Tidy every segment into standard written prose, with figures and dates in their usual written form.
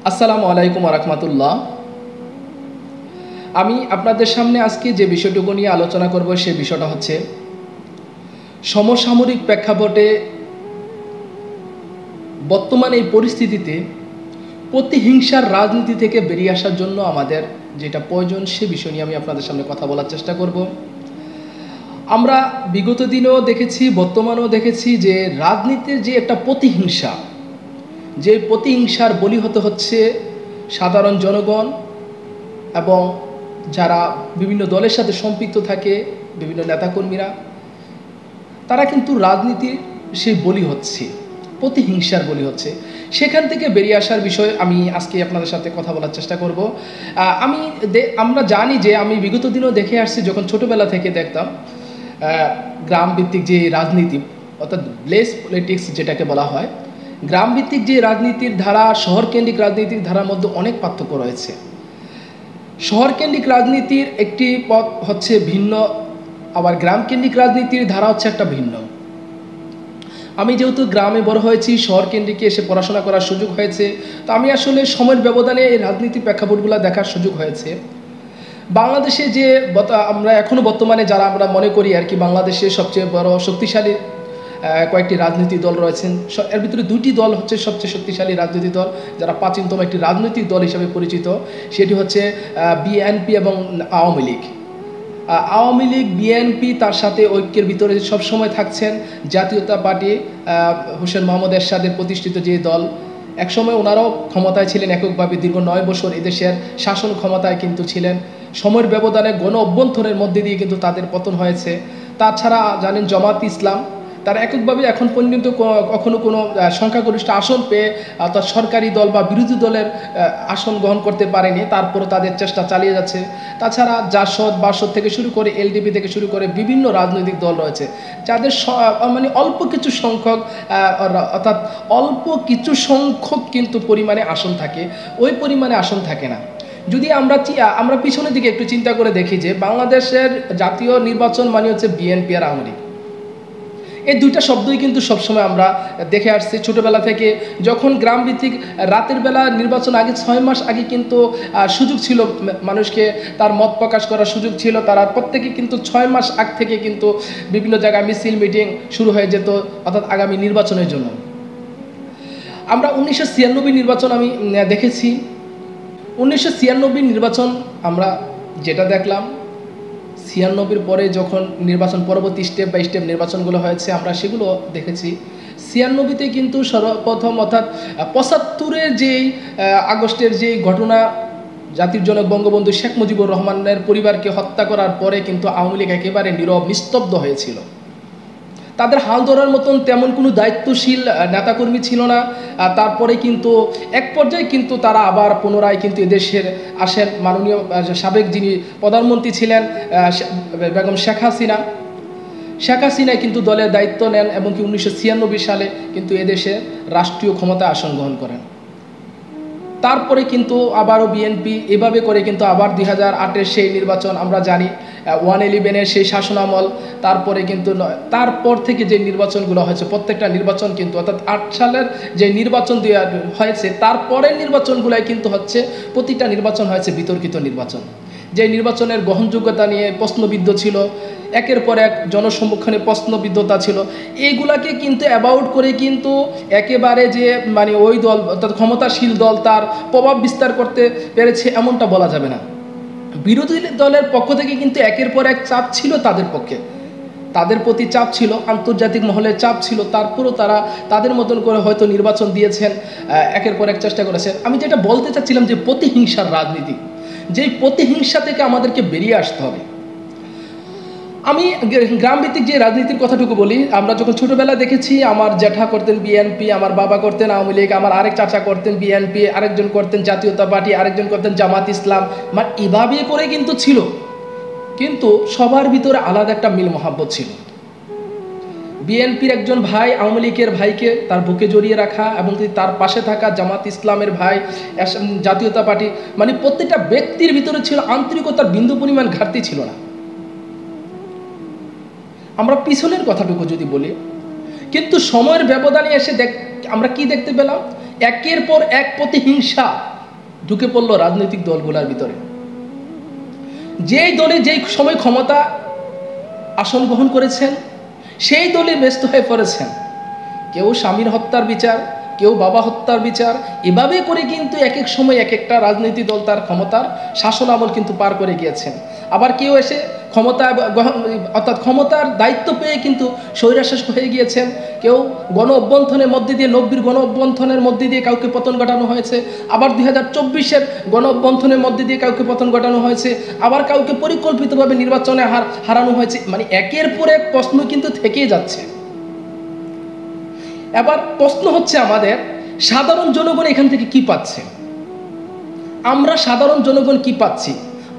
আসসালামু আলাইকুম রাহমাতুল্লাহ। আমি আপনাদের সামনে আজকে যে বিষয়টুকু নিয়ে আলোচনা করব সে বিষয়টা হচ্ছে সমসাময়িক প্রেক্ষাপটে বর্তমান এই পরিস্থিতিতে প্রতিহিংসার রাজনীতি থেকে বেরিয়ে আসার জন্য আমাদের যেটা প্রয়োজন সে বিষয় নিয়ে আমি আপনাদের সামনে কথা বলার চেষ্টা করব। আমরা বিগত দিনেও দেখেছি, বর্তমানেও দেখেছি যে রাজনীতির যে একটা প্রতিহিংসা, যে প্রতিহিংসার বলি হতে হচ্ছে সাধারণ জনগণ এবং যারা বিভিন্ন দলের সাথে সম্পৃক্ত থাকে, বিভিন্ন নেতাকর্মীরা, তারা কিন্তু রাজনীতির সেই বলি হচ্ছে, প্রতিহিংসার বলি হচ্ছে। সেখান থেকে বেরিয়ে আসার বিষয়ে আমি আজকে আপনাদের সাথে কথা বলার চেষ্টা করব। আমরা জানি যে আমি বিগত দিনেও দেখে আসছি, যখন ছোটোবেলা থেকে দেখতাম গ্রামভিত্তিক যে রাজনীতি, অর্থাৎ ভিলেজ পলিটিক্স যেটাকে বলা হয়, গ্রামভিত্তিক যে রাজনীতির ধারা শহরকেন্দ্রিক রাজনীতির ধারার মধ্যে অনেক পার্থক্য রয়েছে। শহরকেন্দ্রিক রাজনীতির একটি পথ হচ্ছে ভিন্ন, আবার গ্রামকেন্দ্রিক রাজনীতির ধারা হচ্ছে একটা ভিন্ন। আমি যেহেতু গ্রামে বড় হয়েছি, শহরকেন্দ্রিকে এসে পড়াশোনা করার সুযোগ হয়েছে, তো আমি আসলে সময়ের ব্যবধানে এই রাজনীতির প্রেক্ষাপটগুলো দেখার সুযোগ হয়েছে। বাংলাদেশে যে আমরা এখনও বর্তমানে যারা আমরা মনে করি আর কি বাংলাদেশে সবচেয়ে বড় শক্তিশালী কয়েকটি রাজনৈতিক দল রয়েছেন, এর ভিতরে দুটি দল হচ্ছে সবচেয়ে শক্তিশালী রাজনৈতিক দল, যারা প্রাচীনতম একটি রাজনৈতিক দল হিসেবে পরিচিত। সেটি হচ্ছে বিএনপি এবং আওয়ামী লীগ। আওয়ামী লীগ, বিএনপি, তার সাথে ঐক্যের ভিতরে সবসময় থাকছেন জাতীয়তা পার্টি, হোসেন মোহাম্মদ এরশাদের প্রতিষ্ঠিত যে দল। একসময় ওনারাও ক্ষমতায় ছিলেন এককভাবে, দীর্ঘ 9 বছর এদেশের শাসন ক্ষমতায় কিন্তু ছিলেন। সময়ের ব্যবধানে গণ অভ্যন্তরের মধ্যে দিয়ে কিন্তু তাদের পতন হয়েছে। তাছাড়া জানেন জামাত ইসলাম, তারা এককভাবে এখন পর্যন্ত কখনো কোনো সংখ্যাগরিষ্ঠ আসন পেয়ে অর্থাৎ সরকারি দল বা বিরোধী দলের আসন গ্রহণ করতে পারেনি, তারপরও তাদের চেষ্টা চালিয়ে যাচ্ছে। তাছাড়া জাসদ, বাসদ থেকে শুরু করে এলডিপি থেকে শুরু করে বিভিন্ন রাজনৈতিক দল রয়েছে, যাদের মানে অল্প কিছু সংখ্যক অর্থাৎ অল্প কিছু সংখ্যক কিন্তু পরিমাণে আসন থাকে, ওই পরিমাণে আসন থাকে না। যদি আমরা পিছনের দিকে একটু চিন্তা করে দেখি যে বাংলাদেশের জাতীয় নির্বাচন মানে হচ্ছে বিএনপি আর আওয়ামী লীগ, এই দুইটা শব্দই কিন্তু সবসময় আমরা দেখে আসছি ছোটোবেলা থেকে। যখন গ্রামভিত্তিক রাতের বেলা নির্বাচন আগে 6 মাস আগে কিন্তু সুযোগ ছিল মানুষকে তার মত প্রকাশ করার সুযোগ ছিল, তারা প্রত্যেকে কিন্তু 6 মাস আগ থেকে কিন্তু বিভিন্ন জায়গায় মিছিল মিটিং শুরু হয়ে যেত, অর্থাৎ আগামী নির্বাচনের জন্য। আমরা 1996 নির্বাচন আমি দেখেছি। 1996 নির্বাচন আমরা যেটা দেখলাম, 96 পরে যখন নির্বাচন পরবর্তী স্টেপ বাই স্টেপ নির্বাচনগুলো হয়েছে আমরা সেগুলো দেখেছি। 96-তে কিন্তু সর্বপ্রথম অর্থাৎ 75-এর যেই আগস্টের যেই ঘটনা, জাতির জনক বঙ্গবন্ধু শেখ মুজিবুর রহমানের পরিবারকে হত্যা করার পরে কিন্তু আওয়ামী লীগ একেবারে নীরব নিস্তব্ধ হয়েছিল। তাদের হাল ধরার মতন তেমন কোনো দায়িত্বশীল নেতাকর্মী ছিল না। তারপরে কিন্তু এক পর্যায়ে কিন্তু তারা আবার পুনরায় কিন্তু এদেশের আসেন মাননীয় সাবেক যিনি প্রধানমন্ত্রী ছিলেন বেগম শেখ হাসিনা। শেখ হাসিনায় কিন্তু দলের দায়িত্ব নেন এবং কি 1996 সালে কিন্তু এদেশে রাষ্ট্রীয় ক্ষমতায় আসন গ্রহণ করেন। তারপরে কিন্তু আবারও বিএনপি এভাবে করে কিন্তু আবার 2008-এর সেই নির্বাচন আমরা জানি, 111-এর সেই শাসনামল, তারপরে কিন্তু তারপর থেকে যে নির্বাচনগুলো হয়েছে প্রত্যেকটা নির্বাচন কিন্তু অর্থাৎ 8 সালের যে নির্বাচন হয়েছে তারপরের নির্বাচনগুলোই কিন্তু হচ্ছে প্রতিটা নির্বাচন হয়েছে বিতর্কিত নির্বাচন, যে নির্বাচনের গ্রহণযোগ্যতা নিয়ে প্রশ্নবিদ্ধ ছিল, একের পর এক জনসম্মুখে প্রশ্নবিদ্ধতা ছিল। এইগুলাকে কিন্তু অ্যাবাউট করে কিন্তু একেবারে যে মানে ওই দল অর্থাৎ ক্ষমতাশীল দল তার প্রভাব বিস্তার করতে পেরেছে এমনটা বলা যাবে না। বিরোধী দলের পক্ষ থেকে কিন্তু একের পর এক চাপ ছিল তাদের পক্ষে, তাদের প্রতি চাপ ছিল, আন্তর্জাতিক মহলের চাপ ছিল, তারপরও তারা তাদের মতন করে হয়তো নির্বাচন দিয়েছেন, একের পর এক চেষ্টা করেছেন। আমি যেটা বলতে চাচ্ছিলাম যে প্রতিহিংসার রাজনীতি, যেই প্রতিহিংসা থেকে আমাদেরকে বেরিয়ে আসতে হবে। আমি গ্রামভিত্তিক যে রাজনীতির কথাটুকু বলি, আমরা যখন ছোটোবেলা দেখেছি আমার জ্যাঠা করতেন বিএনপি, আমার বাবা করতেন আওয়ামী লীগ, আমার আরেক চাচা করতেন বিএনপি, আরেকজন করতেন জাতীয়তা পার্টি, আরেকজন করতেন জামাত ইসলাম, মানে এভাবে করে কিন্তু ছিল, কিন্তু সবার ভিতরে আলাদা একটা মিল মহাব্বত ছিল। বিএনপির একজন ভাই আওয়ামী লীগের ভাইকে তার বুকে জড়িয়ে রাখা এবং তার পাশে থাকা জামাত ইসলামের ভাই জাতীয়তা পার্টি, মানে প্রত্যেকটা ব্যক্তির ভিতরে ছিল আন্তরিকতার বিন্দু পরিমাণ ঘাটতি ছিল না। আমরা পিছনের কথাটুকু যদি বলি, কিন্তু সময়ের ব্যবধানে এসে আমরা কি দেখতে পেলাম, একের পর এক প্রতিহিংসা ঢুকে পড়লো রাজনৈতিক দলগুলোর ভিতরে। যেই দলে যেই সময় ক্ষমতা আসন গ্রহণ করেছেন সেই দলে ব্যস্ত হয়ে পড়েছেন। কেউ স্বামীর হত্যার বিচার, কেউ বাবা হত্যার বিচার, এভাবে করে কিন্তু এক এক সময় এক একটা রাজনৈতিক দল তার ক্ষমতার শাসন আমল কিন্তু পার করে গিয়েছেন। আবার কেউ এসে ক্ষমতার দায়িত্ব পেয়ে কিন্তু স্বৈরশাসক হয়ে গিয়েছেন। কেউ গণ অভ্যুত্থানের মধ্যে দিয়ে 90 গণ অভ্যুত্থানের মধ্যে দিয়ে কাউকে পতন ঘটানো হয়েছে, আবার 2024-এর গণ অভ্যুত্থানের মধ্যে দিয়ে কাউকে পতন ঘটানো হয়েছে, আবার কাউকে পরিকল্পিতভাবে নির্বাচনে হারানো হয়েছে। মানে একের পর এক প্রশ্ন কিন্তু থেকেই যাচ্ছে। এবার প্রশ্ন হচ্ছে আমাদের সাধারণ জনগণ এখান থেকে কি পাচ্ছে? আমরা সাধারণ জনগণ কি পাচ্ছি?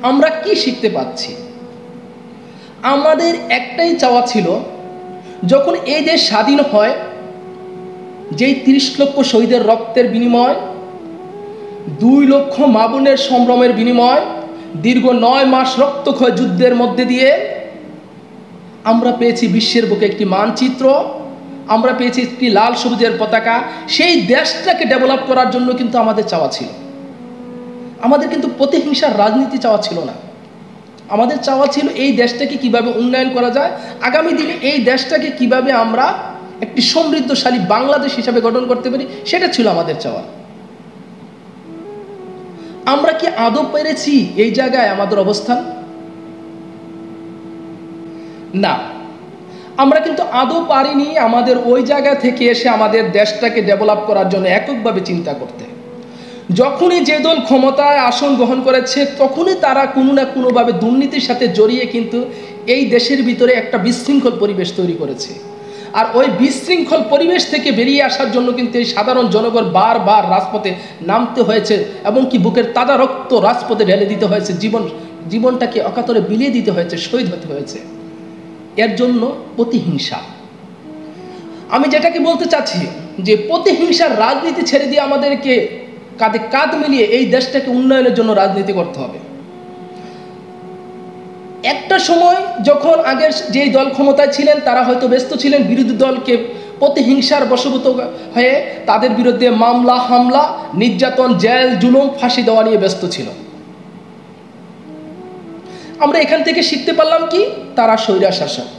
আমরা কি শিখতে পাচ্ছি? আমাদের একটাই চাওয়া ছিল, যখন এই দেশ স্বাধীন হয়, যেই 30 লক্ষ শহীদের রক্তের বিনিময়, 2 লক্ষ মা বোনের সম্ভ্রমের বিনিময়, দীর্ঘ 9 মাস রক্তক্ষয় যুদ্ধের মধ্যে দিয়ে আমরা পেয়েছি বিশ্বের বুকে একটি মানচিত্র, আমরা পেয়েছি একটি লাল সবুজের পতাকা। সেই দেশটাকে ডেভেলপ করার জন্য কিন্তু আমাদের চাওয়া ছিল। আমাদের কিন্তু প্রতিহিংসার রাজনীতি চাওয়া ছিল না। আমাদের চাওয়া ছিল এই দেশটাকে কিভাবে উন্নয়ন করা যায়, আগামী দিনে এই দেশটাকে কিভাবে আমরা একটি সমৃদ্ধশালী বাংলাদেশ হিসাবে গঠন করতে পারি, সেটা ছিল আমাদের চাওয়া। আমরা কি আদৌ পেরেছি এই জায়গায় আমাদের অবস্থান? না, আমরা কিন্তু আদৌ পারিনি আমাদের ওই জায়গা থেকে এসে আমাদের দেশটাকে ডেভেলপ করার জন্য এককভাবে চিন্তা করতে। যখনই যে দল ক্ষমতায় আসন গ্রহণ করেছে তখনই তারা কোনো না কোনোভাবে দুর্নীতির সাথে জড়িয়ে কিন্তু এই দেশের ভিতরে একটা বিশৃঙ্খল পরিবেশ তৈরি করেছে। আর ওই বিশৃঙ্খল পরিবেশ থেকে বেরিয়ে আসার জন্য কিন্তু এই সাধারণ জনগণ বারবার রাজপথে নামতে হয়েছে, এবং কি বুকের তাজা রক্ত রাজপথে ঢেলে দিতে হয়েছে, জীবনটাকে অকাতরে বিলিয়ে দিতে হয়েছে, শহীদ হতে হয়েছে। এর জন্য প্রতিহিংসা। আমি যেটাকে বলতে চাচ্ছি যে প্রতিহিংসার রাজনীতি ছেড়ে দিয়ে আমাদেরকে কাঁধে কাঁধ মিলিয়ে এই দেশটাকে উন্নয়নের জন্য রাজনীতি করতে হবে। একটা সময় যখন আগের যেই দল ক্ষমতায় ছিলেন তারা হয়তো ব্যস্ত ছিলেন বিরোধী দলকে প্রতিহিংসার বশবর্তী হয়ে তাদের বিরুদ্ধে মামলা, হামলা, নির্যাতন, জেল, জুলুম, ফাঁসি দেওয়া নিয়ে ব্যস্ত ছিল। আমরা এখান থেকে শিখতে পারলাম কি? তারা স্বৈরশাসক।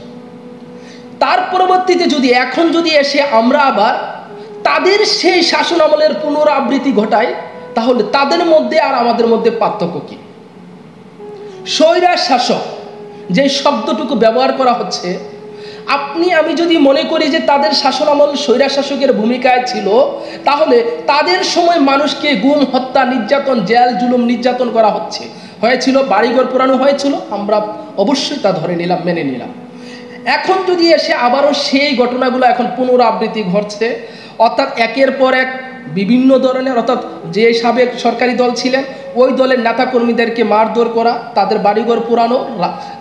তার পরবর্তীতে এখন যদি এসে আমরা আবার তাদের সেই শাসন আমলের পুনরাবৃত্তি ঘটাই, তাহলে তাদের মধ্যে আর আমাদের মধ্যে পার্থক্য কি? স্বৈরশাসক যে শব্দটুকু ব্যবহার করা হচ্ছে, আপনি আমি যদি মনে করি যে তাদের শাসন আমল স্বৈরশাসকের ভূমিকায় ছিল, তাহলে তাদের সময় মানুষকে গুম, হত্যা, নির্যাতন, জেল, জুলুম, নির্যাতন করা হয়েছিল, বাড়িঘর পোড়ানো হয়েছিল, আমরা অবশ্যই তা ধরে নিলাম, মেনে নিলাম। এখন যদি এসে আবারও সেই ঘটনাগুলো এখন পুনরাবৃত্তি ঘটছে, অর্থাৎ একের পর এক বিভিন্ন ধরনের, অর্থাৎ যে সাবেক সরকারি দল ছিলেন ওই দলের নেতাকর্মীদেরকে মারধর করা, তাদের বাড়িঘর পোড়ানো,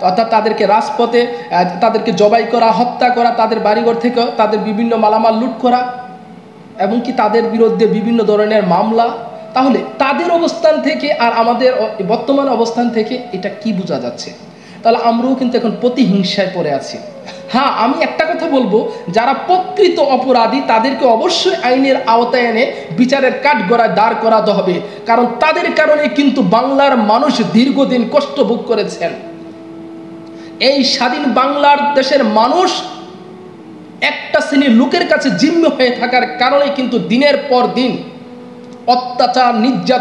অর্থাৎ তাদেরকে রাজপথে তাদেরকে জবাই করা, হত্যা করা, তাদের বাড়িঘর থেকে তাদের বিভিন্ন মালামাল লুট করা, এবং কি তাদের বিরুদ্ধে বিভিন্ন ধরনের মামলা। তাহলে তাদের অবস্থান থেকে আর আমাদের বর্তমান অবস্থান থেকে এটা কি বোঝা যাচ্ছে? তাহলে আমরাও কিন্তু এখন প্রতিহিংসায় পড়ে আছি। হ্যাঁ, আমি একটা কথা বলবো, যারা প্রকৃত অপরাধী তাদেরকে অবশ্যই আইনের আওতায় এনে বিচারের কাঠগড়ায় দাঁড় করাতে হবে, কারণ তাদের কারণে কিন্তু বাংলার মানুষ দীর্ঘদিন কষ্ট ভোগ করেছেন। এই স্বাধীন বাংলার দেশের মানুষ একটা শ্রেণীর লোকের কাছে জিম্মি হয়ে থাকার কারণে কিন্তু দিনের পর দিন অত্যাচার, নির্যাতন